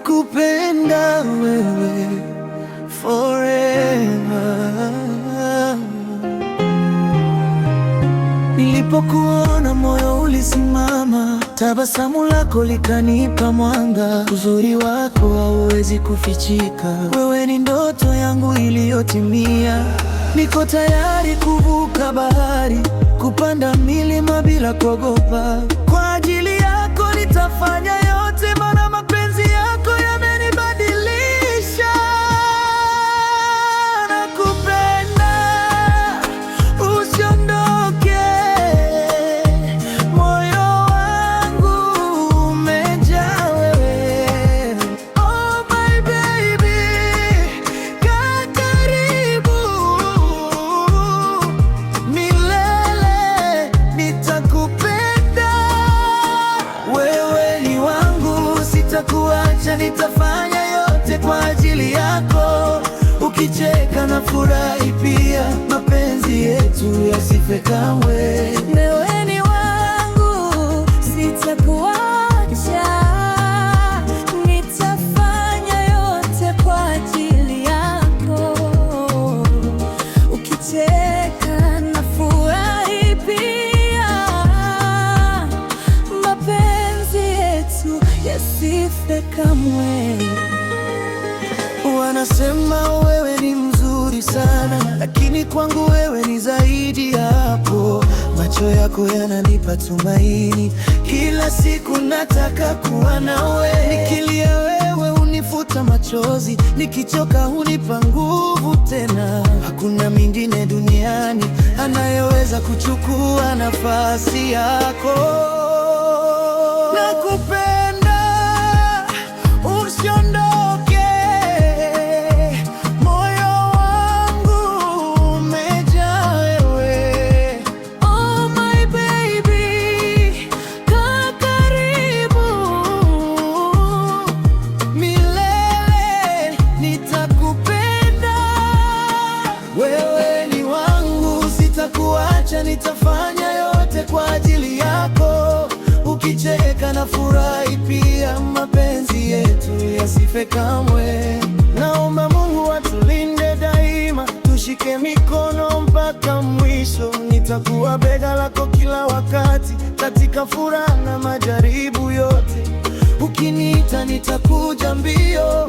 nakupenda wewe forever. Nilipokuona moyo ulisimama, tabasamu lako likanipa mwanga. Uzuri wako hauwezi kufichika, wewe ni ndoto yangu iliyotimia. Niko tayari kuvuka bahari, kupanda milima bila kuogopa. Kwa ajili yako nitafanya yote, maana mapenzi yako yamenibadilisha. Nakupenda, usiondoke, moyo wangu umejaa wewe. Oh my baby, kaa karibu, milele nitakupenda. Wewe ni wangu, sitakuacha, nitafanya yote kwa ajili yako. Ukicheka na furahi pia, mapenzi yetu yasife kamwe. Wewe ni wangu, sitakuacha, nitafanya yote kwa ajili yako. Ukicheka na furahi pia, mapenzi yetu yasife kamwe. Wanasema wewe ni mzuri sana, lakini kwangu wewe ni zaidi ya hapo. Macho yako yananipa tumaini, kila siku nataka kuwa nawe. Nikilia wewe unifuta machozi, nikichoka hunipa nguvu tena. Hakuna mwingine duniani anayeweza kuchukua nafasi yako. Nakupenda, usiondoke, nitafanya yote kwa ajili yako. Ukicheka na furahi pia, mapenzi yetu yasife kamwe. Naomba Mungu atulinde daima, tushike mikono mpaka mwisho. Nitakuwa bega lako kila wakati, katika furaha na majaribu yote. Ukiniita nitakuja mbio.